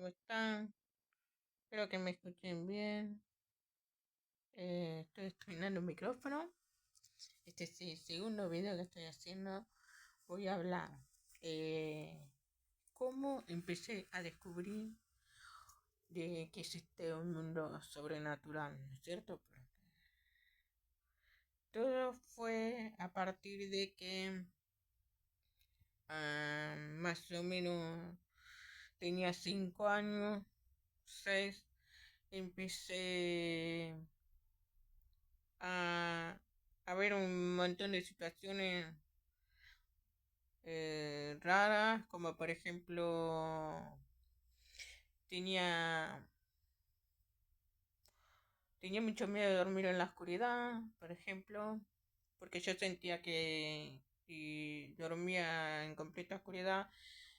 ¿Cómo están? Espero que me escuchen bien. Estoy estrenando un micrófono. Este es el segundo video que estoy haciendo. Voy a hablar cómo empecé a descubrir de que existe un mundo sobrenatural, ¿no es cierto? Porque todo fue a partir de que más o menos tenía 5 años, 6, empecé a, a ver un montón de situaciones raras, como por ejemplo tenía, tenía mucho miedo de dormir en la oscuridad, por ejemplo, porque yo sentía que si dormía en completa oscuridad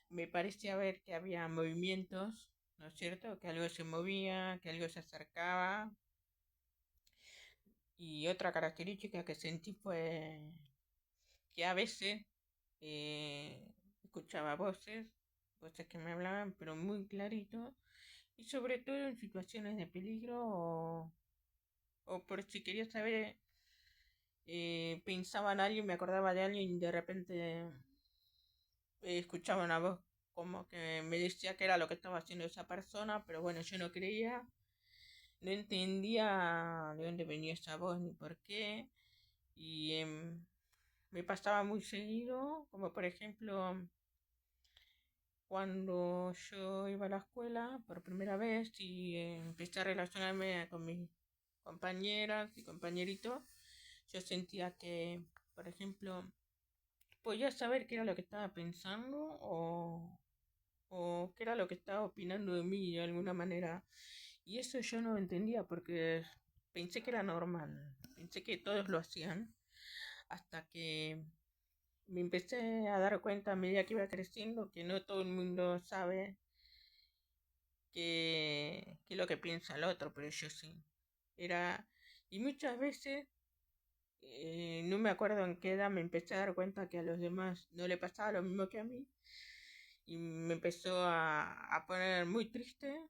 me parecía ver que había movimientos, ¿no es cierto? Que algo se movía, que algo se acercaba. Y otra característica que sentí fue que a veces escuchaba voces que me hablaban, pero muy clarito, y sobre todo en situaciones de peligro o por si quería saber, pensaba en alguien, me acordaba de alguien y de repente escuchaba una voz como que me decía que era lo que estaba haciendo esa persona, pero bueno, yo no creía, no entendía de dónde venía esa voz ni por qué, y me pasaba muy seguido, como por ejemplo cuando yo iba a la escuela por primera vez y empecé a relacionarme con mis compañeras y compañeritos, yo sentía que, por ejemplo, podía saber qué era lo que estaba pensando o qué era lo que estaba opinando de mí de alguna manera. Y eso yo no entendía porque pensé que era normal, pensé que todos lo hacían, hasta que me empecé a dar cuenta a medida que iba creciendo que no todo el mundo sabe que es lo que piensa el otro, pero yo sí. Era, y muchas veces, no me acuerdo en qué edad me empecé a dar cuenta que a los demás no le pasaba lo mismo que a mí, y me empezó a poner muy triste,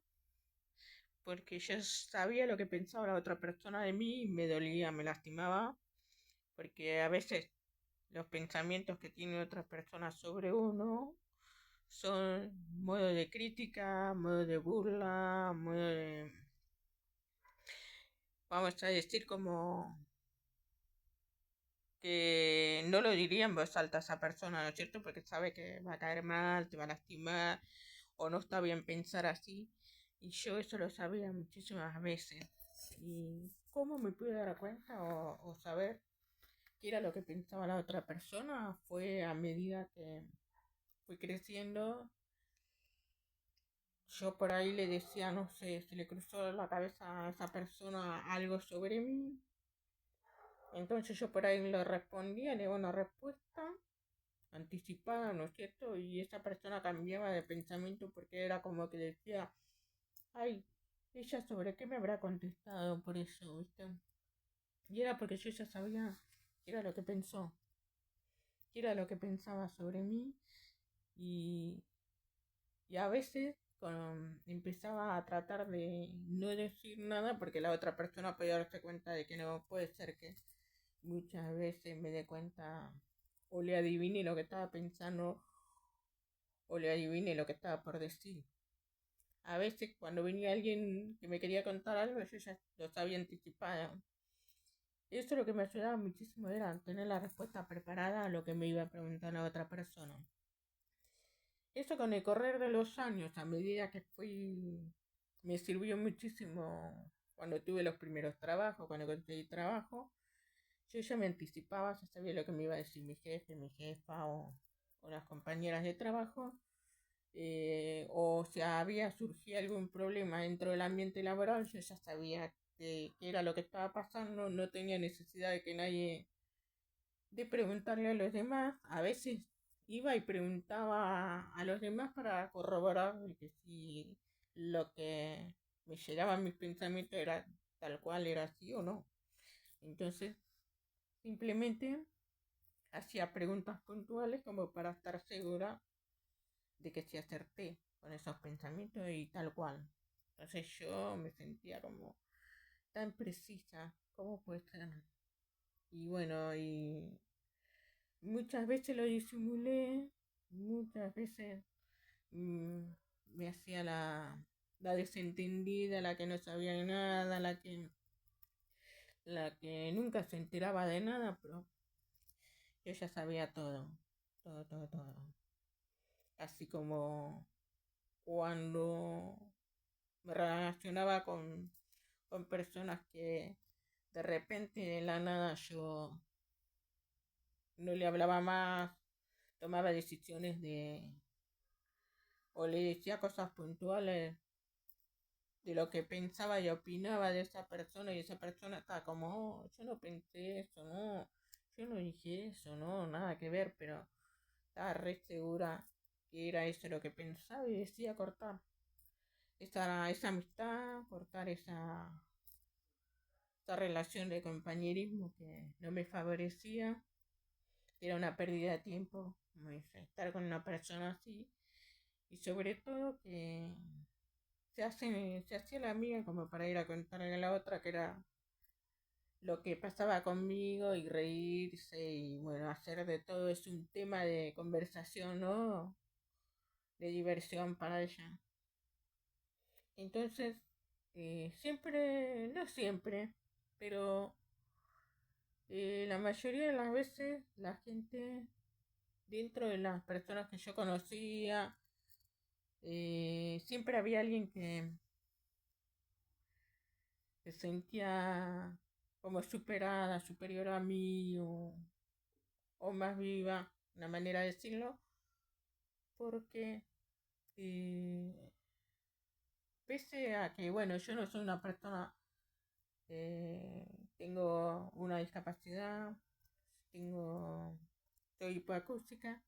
porque yo sabía lo que pensaba la otra persona de mí y me dolía, me lastimaba, porque a veces los pensamientos que tiene otra persona sobre uno son modo de crítica, modo de burla, modo de, vamos a decir, como que no lo diría en voz alta a esa persona, ¿no es cierto? Porque sabe que va a caer mal, te va a lastimar, o no está bien pensar así. Y yo eso lo sabía muchísimas veces. ¿Y cómo me pude dar cuenta o saber qué era lo que pensaba la otra persona? Fue a medida que fui creciendo. Yo por ahí le decía, no sé, se le cruzó la cabeza a esa persona algo sobre mí. Entonces yo por ahí le respondía, le daba una respuesta anticipada, ¿no es cierto? Y esa persona cambiaba de pensamiento porque era como que decía, ay, ella sobre qué me habrá contestado por eso, ¿viste? Y era porque yo ya sabía qué era lo que pensó, qué era lo que pensaba sobre mí y, y a veces empezaba a tratar de no decir nada porque la otra persona podía darse cuenta de que no puede ser que muchas veces me dé cuenta o le adivine lo que estaba pensando o le adivine lo que estaba por decir. A veces cuando venía alguien que me quería contar algo, yo ya lo sabía anticipado. Eso lo que me ayudaba muchísimo era tener la respuesta preparada a lo que me iba a preguntar la otra persona. Eso con el correr de los años, a medida que fui, me sirvió muchísimo cuando tuve los primeros trabajos, cuando conseguí trabajo. Yo ya me anticipaba, ya sabía lo que me iba a decir mi jefe, mi jefa o las compañeras de trabajo. O si había surgido algún problema dentro del ambiente laboral, yo ya sabía qué era lo que estaba pasando, no tenía necesidad de que nadie, de preguntarle a los demás. A veces iba y preguntaba a los demás para corroborar de que si lo que me llegaba a mis pensamientos era tal cual, era así o no. Entonces, simplemente hacía preguntas puntuales como para estar segura de que sí acerté. con esos pensamientos y tal cual. Entonces yo me sentía como tan precisa, ¿cómo puede ser? Y bueno, y muchas veces lo disimulé, muchas veces mm, me hacía la desentendida, la que no sabía nada, la que nunca se enteraba de nada, pero yo ya sabía todo, todo, todo, todo. Así como cuando me relacionaba con personas que de repente de la nada yo no le hablaba más, tomaba decisiones o le decía cosas puntuales de lo que pensaba y opinaba de esa persona y esa persona estaba como, "Oh, yo no pensé eso, no, yo no dije eso, no, nada que ver", pero estaba re segura que era eso lo que pensaba y decía cortar esa amistad, cortar esa relación de compañerismo que no me favorecía, que era una pérdida de tiempo, como dice, estar con una persona así, y sobre todo que se hacía la amiga como para ir a contarle a la otra que era lo que pasaba conmigo y reírse y bueno, hacer de todo es un tema de conversación, ¿no? De diversión para ella. Entonces, siempre, no siempre, pero la mayoría de las veces la gente dentro de las personas que yo conocía, siempre había alguien que se sentía como superada, superior a mí o más viva, una manera de decirlo, porque eh, pese a que, bueno, yo no soy una persona, eh, tengo una discapacidad, tengo, soy hipoacústica,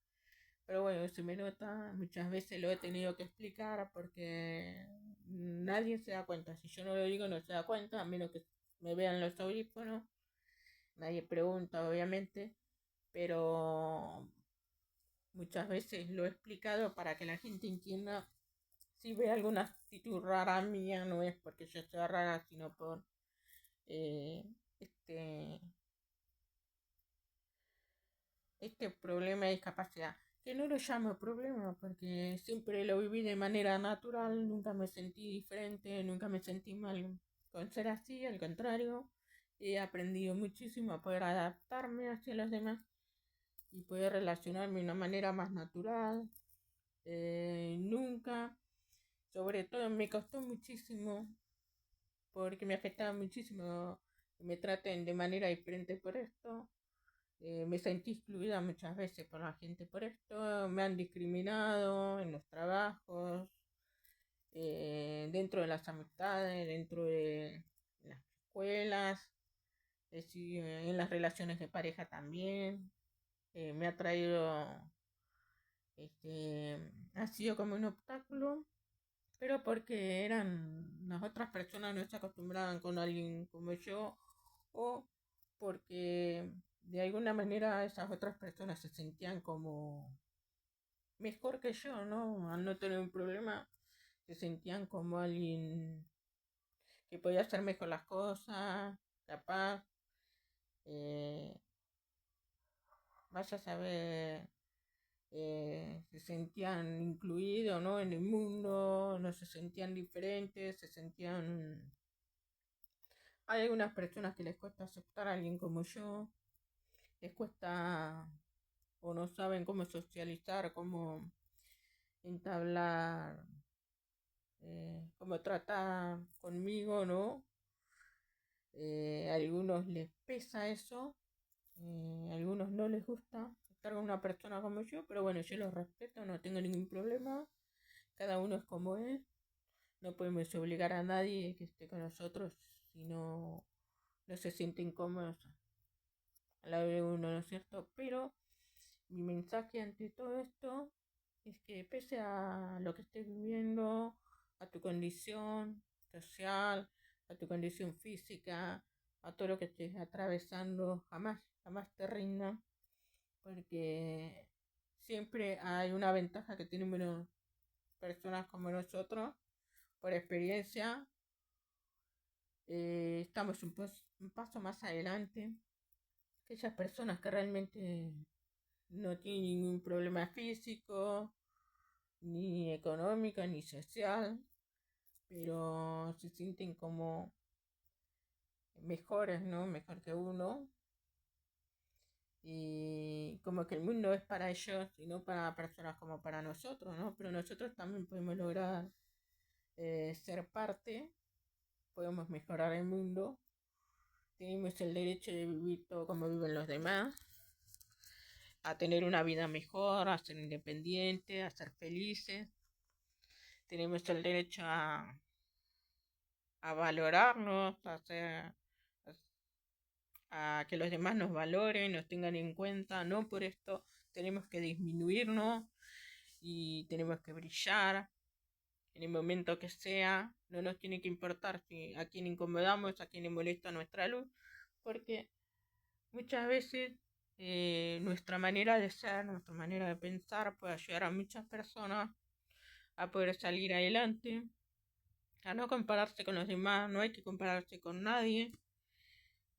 pero bueno, se me nota, muchas veces lo he tenido que explicar porque nadie se da cuenta, si yo no lo digo no se da cuenta, a menos que me vean los audífonos, nadie pregunta obviamente, pero muchas veces lo he explicado para que la gente entienda. Si ve alguna actitud rara mía, no es porque yo sea rara, sino por eh, este, este problema de discapacidad. Que no lo llamo problema porque siempre lo viví de manera natural, nunca me sentí diferente, nunca me sentí mal con ser así, al contrario, he aprendido muchísimo a poder adaptarme hacia los demás y poder relacionarme de una manera más natural. Nunca, sobre todo me costó muchísimo porque me afectaba muchísimo que me traten de manera diferente por esto. Me sentí excluida muchas veces por la gente por esto. Me han discriminado en los trabajos, dentro de las amistades, dentro de las escuelas, es decir, en las relaciones de pareja también. Me ha traído, ha sido como un obstáculo, pero porque las otras personas no se acostumbraban con alguien como yo o porque de alguna manera esas otras personas se sentían como mejor que yo, ¿no? Al no tener un problema, se sentían como alguien que podía hacer mejor las cosas, capaz, eh, vaya a saber, se sentían incluidos, ¿no? En el mundo, no se sentían diferentes, se sentían. Hay algunas personas que les cuesta aceptar a alguien como yo, les cuesta o no saben cómo socializar, cómo entablar, cómo tratar conmigo, ¿no? A algunos les pesa eso, a algunos no les gusta estar con una persona como yo, pero bueno, yo los respeto, no tengo ningún problema, cada uno es como es, no podemos obligar a nadie que esté con nosotros si no se siente incómodo a la de uno, ¿no es cierto? Pero mi mensaje ante todo esto es que pese a lo que estés viviendo, a tu condición social, a tu condición física, a todo lo que estés atravesando, jamás, jamás te rindas, porque siempre hay una ventaja que tienen menos personas como nosotros, por experiencia, estamos un paso más adelante. Aquellas personas que realmente no tienen ningún problema físico, ni económico, ni social, pero se sienten como mejores, ¿no? Mejor que uno. Y como que el mundo es para ellos y no para personas como para nosotros, ¿no? Pero nosotros también podemos lograr ser parte, podemos mejorar el mundo, tenemos el derecho de vivir todo como viven los demás, a tener una vida mejor, a ser independientes, a ser felices, tenemos el derecho a valorarnos, a que los demás nos valoren, nos tengan en cuenta, no por esto tenemos que disminuirnos y tenemos que brillar en el momento que sea, no nos tiene que importar si a quién incomodamos, a quién le molesta nuestra luz, porque muchas veces nuestra manera de ser, nuestra manera de pensar puede ayudar a muchas personas a poder salir adelante, a no compararse con los demás, no hay que compararse con nadie,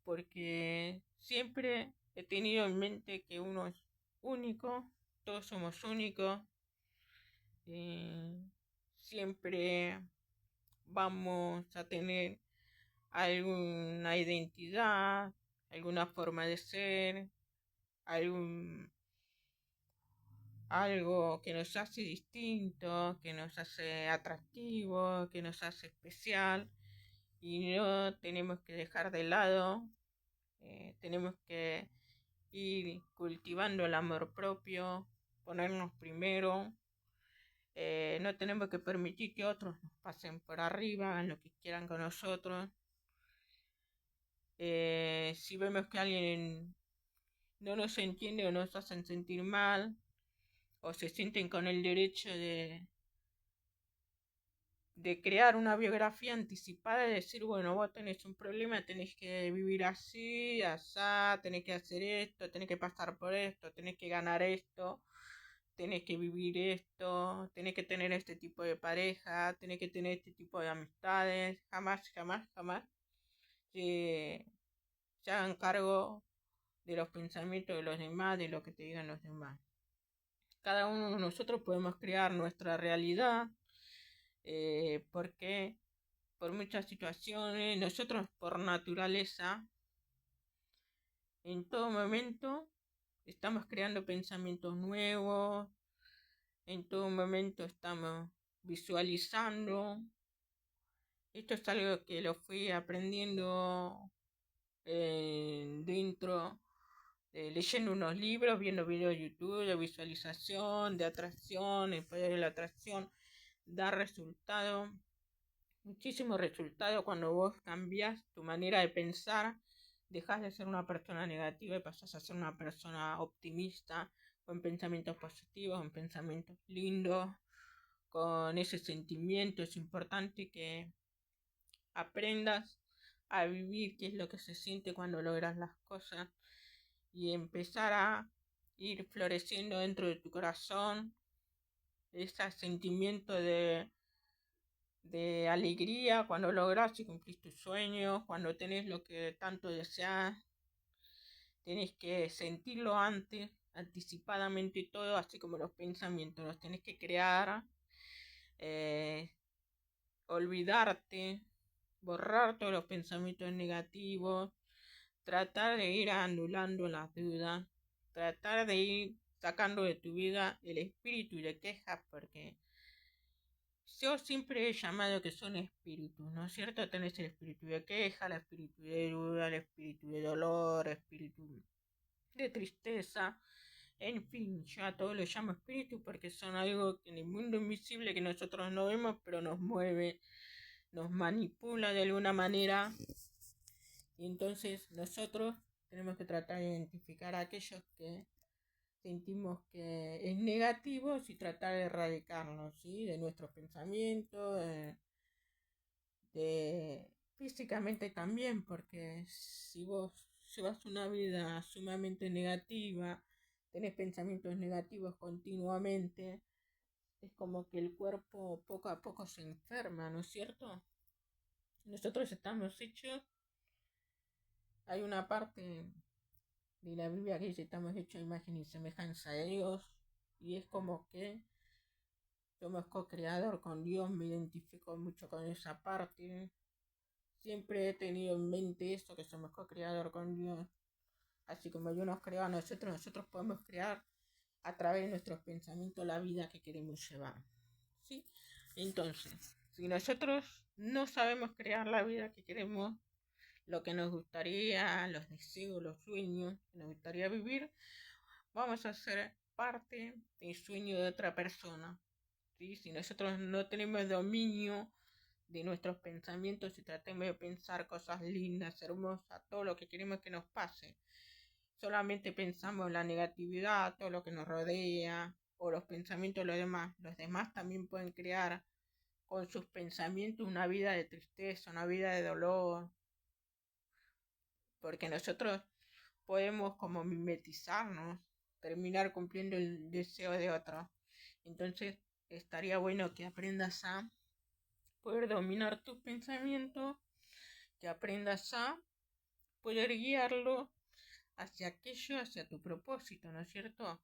porque siempre he tenido en mente que uno es único, todos somos únicos, siempre vamos a tener alguna identidad, alguna forma de ser, algún, algo que nos hace distinto, que nos hace atractivo, que nos hace especial y no tenemos que dejar de lado, tenemos que ir cultivando el amor propio, ponernos primero. No tenemos que permitir que otros nos pasen por arriba, hagan lo que quieran con nosotros. Si vemos que alguien no nos entiende o nos hacen sentir mal, o se sienten con el derecho de crear una biografía anticipada y decir, bueno, vos tenés un problema, tenés que vivir así, asá, tenés que hacer esto, tenés que pasar por esto, tenés que ganar esto, tenés que vivir esto, tenés que tener este tipo de pareja, tenés que tener este tipo de amistades, jamás, jamás, jamás que se hagan cargo de los pensamientos de los demás, de lo que te digan los demás. Cada uno de nosotros podemos crear nuestra realidad, porque por muchas situaciones, nosotros por naturaleza, en todo momento, estamos creando pensamientos nuevos, en todo momento estamos visualizando. Esto es algo que lo fui aprendiendo dentro, leyendo unos libros, viendo videos de YouTube, de visualización, de atracción, el poder de la atracción, da resultado, muchísimo resultado cuando vos cambias tu manera de pensar, dejas de ser una persona negativa y pasas a ser una persona optimista, con pensamientos positivos, con pensamientos lindos, con ese sentimiento. Es importante que aprendas a vivir qué es lo que se siente cuando logras las cosas y empezar a ir floreciendo dentro de tu corazón ese sentimiento de alegría cuando logras y cumplís tus sueños, cuando tenés lo que tanto deseas. Tenés que sentirlo antes, anticipadamente todo, así como los pensamientos, los tenés que crear, eh, olvidarte, borrar todos los pensamientos negativos, tratar de ir anulando las dudas, tratar de ir sacando de tu vida el espíritu de quejas, porque yo siempre he llamado que son espíritus, ¿no es cierto? Tenés el espíritu de queja, el espíritu de duda, el espíritu de dolor, el espíritu de tristeza, en fin, yo a todo lo llamo espíritu porque son algo en el mundo invisible que nosotros no vemos, pero nos mueve, nos manipula de alguna manera. Y entonces nosotros tenemos que tratar de identificar a aquellos que sentimos que es negativo y tratar de erradicarlos, ¿sí? De nuestros pensamientos, físicamente también, porque si vos llevas una vida sumamente negativa, tenés pensamientos negativos continuamente, es como que el cuerpo poco a poco se enferma, ¿no es cierto? Nosotros estamos hechos, hay una parte de la Biblia que dice estamos hechos a imagen y semejanza de Dios, y es como que somos co-creador con Dios, me identifico mucho con esa parte. Siempre he tenido en mente eso, que somos co-creador con Dios. Así como Dios nos creó a nosotros, nosotros podemos crear a través de nuestros pensamientos la vida que queremos llevar. ¿Sí? Entonces, si nosotros no sabemos crear la vida que queremos, lo que nos gustaría, los deseos, los sueños que nos gustaría vivir, vamos a ser parte del sueño de otra persona. ¿Sí? Si nosotros no tenemos dominio de nuestros pensamientos y tratemos de pensar cosas lindas, hermosas, todo lo que queremos que nos pase, solamente pensamos en la negatividad, todo lo que nos rodea, o los pensamientos de los demás también pueden crear con sus pensamientos una vida de tristeza, una vida de dolor, porque nosotros podemos como mimetizarnos, terminar cumpliendo el deseo de otro. Entonces estaría bueno que aprendas a poder dominar tus pensamientos, que aprendas a poder guiarlo hacia aquello, hacia tu propósito, ¿no es cierto?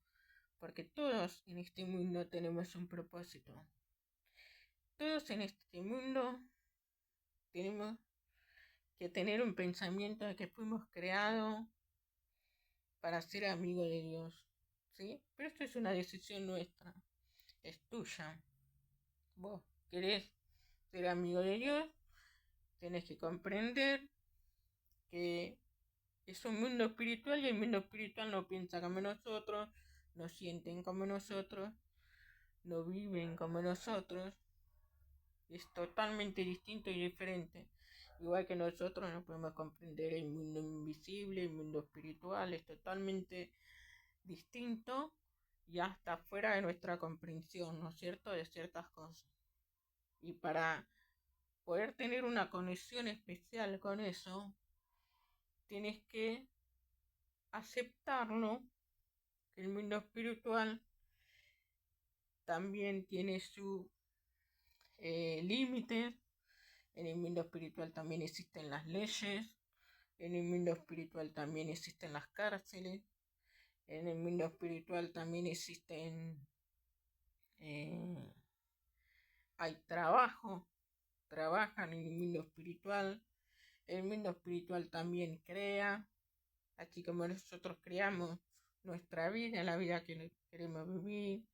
Porque todos en este mundo tenemos un propósito. Todos en este mundo tenemos que tener un pensamiento de que fuimos creados para ser amigos de Dios, ¿sí? Pero esto es una decisión nuestra, es tuya. Vos querés ser amigo de Dios, tenés que comprender que es un mundo espiritual y el mundo espiritual no piensa como nosotros, no sienten como nosotros, no viven como nosotros, es totalmente distinto y diferente. Igual que nosotros no podemos comprender el mundo invisible, el mundo espiritual, es totalmente distinto y hasta fuera de nuestra comprensión, ¿no es cierto?, de ciertas cosas. Y para poder tener una conexión especial con eso, tienes que aceptarlo, que el mundo espiritual también tiene sus límites. En el mundo espiritual también existen las leyes, en el mundo espiritual también existen las cárceles, en el mundo espiritual también existen, eh, hay trabajo, trabajan en el mundo espiritual. El mundo espiritual también crea, así como nosotros creamos nuestra vida, la vida que queremos vivir.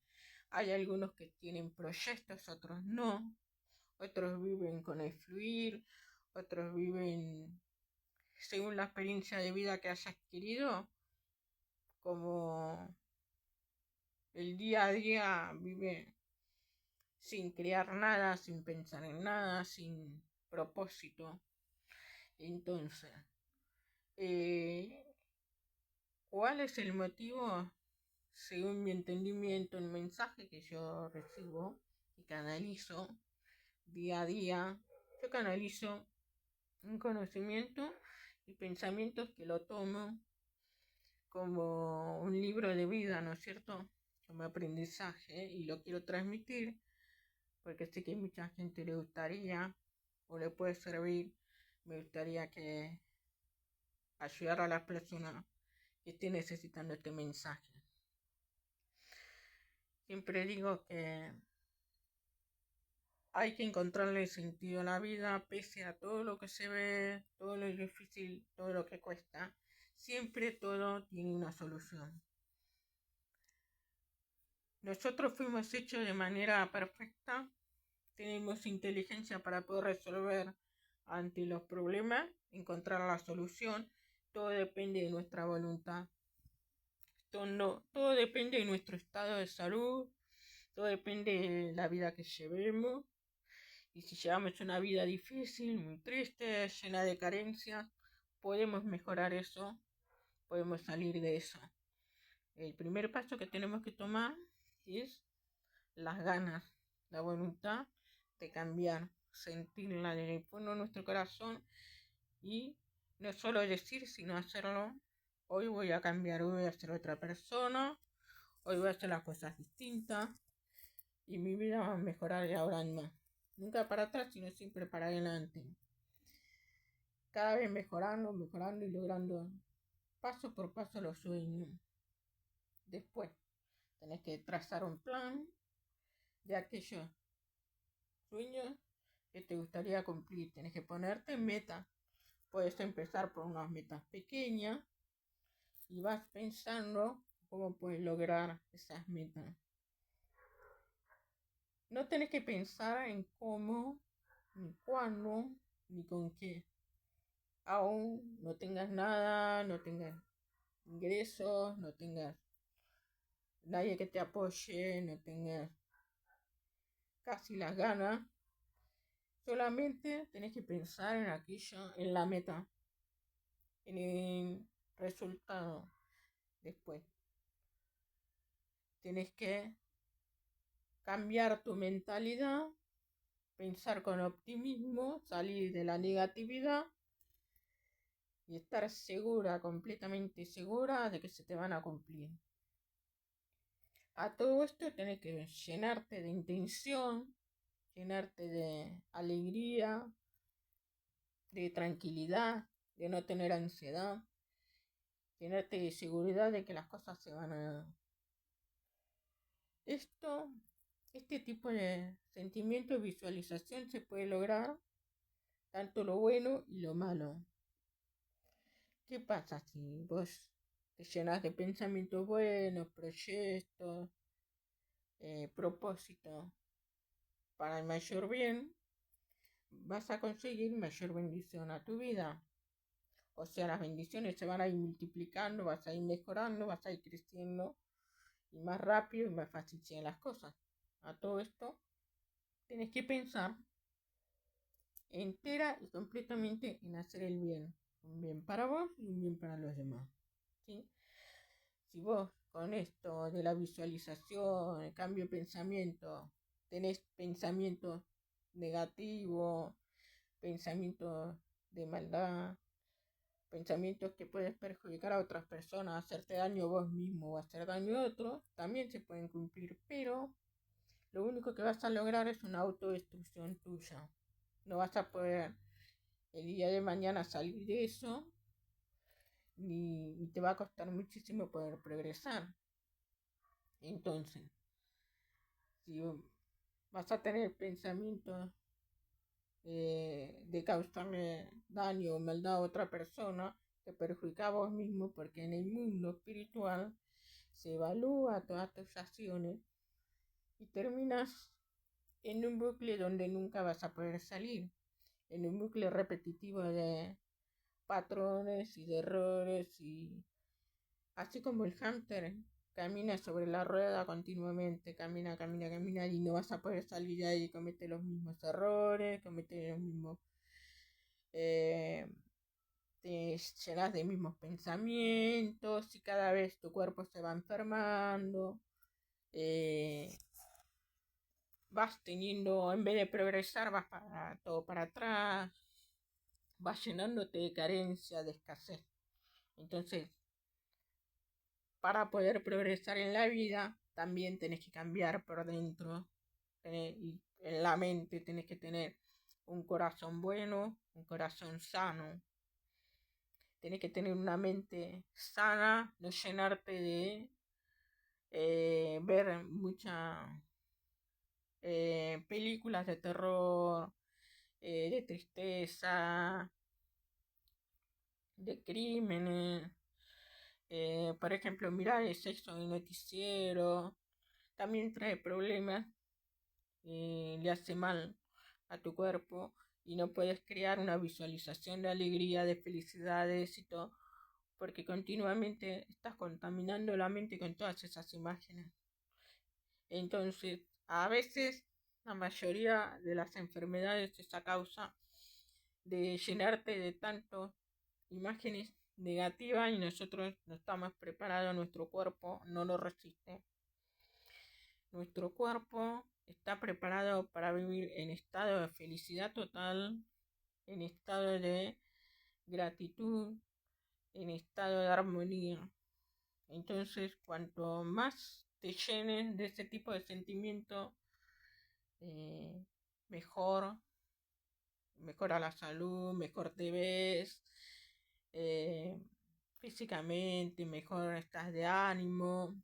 Hay algunos que tienen proyectos, otros no. Otros viven con el fluir, otros viven según la experiencia de vida que haya adquirido, como el día a día vive sin crear nada, sin pensar en nada, sin propósito. Entonces, eh, ¿cuál es el motivo? Según mi entendimiento, el mensaje que yo recibo y canalizo día a día, yo canalizo un conocimiento y pensamientos que lo tomo como un libro de vida, ¿no es cierto? Como aprendizaje y lo quiero transmitir porque sé que mucha gente le gustaría o le puede servir. Me gustaría que ayudar a las personas que estén necesitando este mensaje. Siempre digo que hay que encontrarle sentido a la vida, pese a todo lo que se ve, todo lo difícil, todo lo que cuesta. Siempre todo tiene una solución. Nosotros fuimos hechos de manera perfecta, tenemos inteligencia para poder resolver ante los problemas, encontrar la solución. Todo depende de nuestra voluntad. Todo depende de nuestro estado de salud, todo depende de la vida que llevemos. Y si llevamos una vida difícil, muy triste, llena de carencias, podemos mejorar eso, podemos salir de eso. El primer paso que tenemos que tomar es las ganas, la voluntad de cambiar, sentirla en el fondo de nuestro corazón y no solo decir, sino hacerlo. Hoy voy a cambiar, hoy voy a ser otra persona, hoy voy a hacer las cosas distintas y mi vida va a mejorar de ahora en más. Nunca para atrás, sino siempre para adelante. Cada vez mejorando, mejorando y logrando paso por paso los sueños. Después, tenés que trazar un plan de aquellos sueños que te gustaría cumplir. Tenés que ponerte metas. Puedes empezar por unas metas pequeñas y vas pensando cómo puedes lograr esas metas. No tenés que pensar en cómo, ni cuándo, ni con qué. Aún no tengas nada, no tengas ingresos, no tengas nadie que te apoye, no tengas casi las ganas. Solamente tenés que pensar en aquello, en la meta, en el resultado. Después tenés que cambiar tu mentalidad, pensar con optimismo, salir de la negatividad y estar segura, completamente segura de que se te van a cumplir. A todo esto tenés que llenarte de intención, llenarte de alegría, de tranquilidad, de no tener ansiedad, llenarte de seguridad de que las cosas se van a dar. Este tipo de sentimiento y visualización se puede lograr tanto lo bueno y lo malo. ¿Qué pasa si vos te llenas de pensamientos buenos, proyectos, propósitos para el mayor bien? Vas a conseguir mayor bendición a tu vida. O sea, las bendiciones se van a ir multiplicando, vas a ir mejorando, vas a ir creciendo y más rápido y más fácil sean las cosas. A todo esto tienes que pensar entera y completamente en hacer el bien. Un bien para vos y un bien para los demás. ¿Sí? Si vos con esto de la visualización, el cambio de pensamiento, tenés pensamientos negativos, pensamientos de maldad, pensamientos que puedes perjudicar a otras personas, hacerte daño a vos mismo o hacer daño a otros, también se pueden cumplir, pero lo único que vas a lograr es una autodestrucción tuya. No vas a poder el día de mañana salir de eso, ni te va a costar muchísimo poder progresar. Entonces, si vas a tener pensamientos de causarle daño o maldad a otra persona, te perjudica a vos mismo, porque en el mundo espiritual se evalúa todas tus acciones y terminas en un bucle donde nunca vas a poder salir, en un bucle repetitivo de patrones y de errores, y así como el hámster camina sobre la rueda continuamente, camina y no vas a poder salir de ahí, comete los mismos errores, comete los mismos, te llenas de mismos pensamientos y cada vez tu cuerpo se va enfermando, vas teniendo, en vez de progresar, vas todo para atrás, vas llenándote de carencia, de escasez. Entonces, para poder progresar en la vida, también tenés que cambiar por dentro. Y en la mente tenés que tener un corazón bueno, un corazón sano. Tenés que tener una mente sana, no llenarte de ver muchas películas de terror, de tristeza, de crímenes. Por ejemplo, mirar el sexo en el noticiero también trae problemas, le hace mal a tu cuerpo y no puedes crear una visualización de alegría, de felicidad, de éxito, porque continuamente estás contaminando la mente con todas esas imágenes. Entonces, a veces la mayoría de las enfermedades es a causa de llenarte de tantas imágenes negativas y nosotros no estamos preparados, nuestro cuerpo no lo resiste. Nuestro cuerpo está preparado para vivir en estado de felicidad total, en estado de gratitud, en estado de armonía. Entonces, cuanto más te llenes de ese tipo de sentimiento, eh, mejor, mejora la salud, mejor te ves, eh, físicamente, mejor estás de ánimo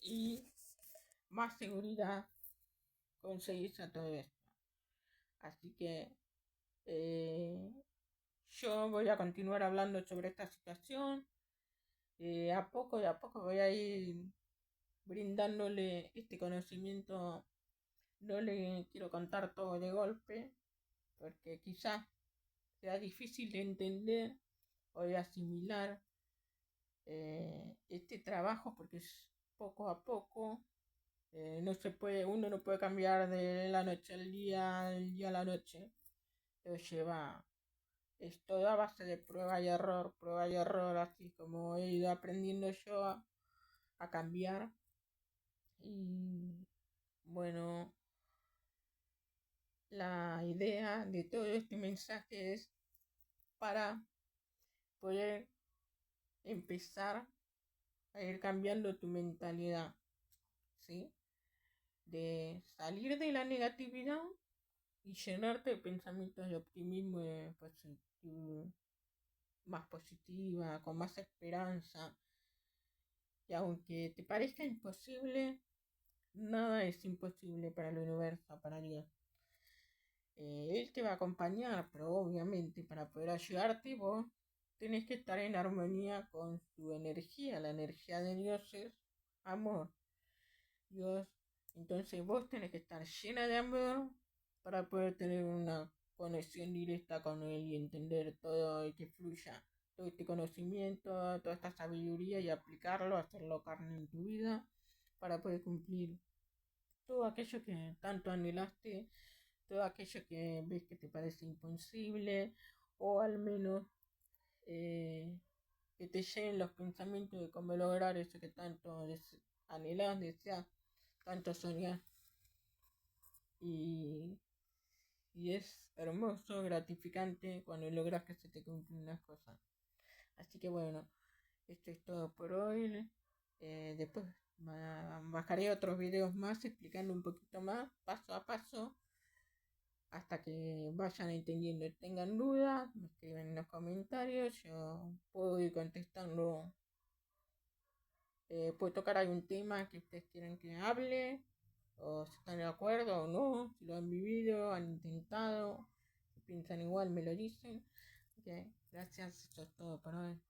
y más seguridad conseguís a todo esto. Así que eh, yo voy a continuar hablando sobre esta situación. De a poco voy a ir brindándole este conocimiento. No le quiero contar todo de golpe, porque quizás sea difícil de entender o de asimilar este trabajo, porque es poco a poco. No se puede, uno no puede cambiar de la noche al día, del día a la noche. Lo lleva, es todo a base de prueba y error, así como he ido aprendiendo yo a cambiar. Y bueno, la idea de todo este mensaje es para poder empezar a ir cambiando tu mentalidad, ¿sí? De salir de la negatividad y llenarte de pensamientos de optimismo y más positiva, con más esperanza. Y aunque te parezca imposible, nada es imposible para el universo, para Dios. Él te va a acompañar, pero obviamente para poder ayudarte vos tenés que estar en armonía con su energía. La energía de Dios es amor. Dios, entonces vos tenés que estar llena de amor para poder tener una conexión directa con Él y entender todo y que fluya todo este conocimiento, toda esta sabiduría y aplicarlo, hacerlo carne en tu vida para poder cumplir todo aquello que tanto anhelaste, todo aquello que ves que te parece imposible o al menos eh, que te lleguen los pensamientos de cómo lograr eso que tanto anhelas, deseas, tanto soñar. Y, y es hermoso, gratificante cuando logras que se te cumplen las cosas. Así que bueno, esto es todo por hoy. Después bajaré otros videos más explicando un poquito más, paso a paso, hasta que vayan entendiendo y tengan dudas, me escriben en los comentarios, yo puedo ir contestando. Puede tocar algún tema que ustedes quieren que hable, o si están de acuerdo o no, si lo han vivido, han intentado, si piensan igual me lo dicen. Ok, gracias, esto es todo por hoy.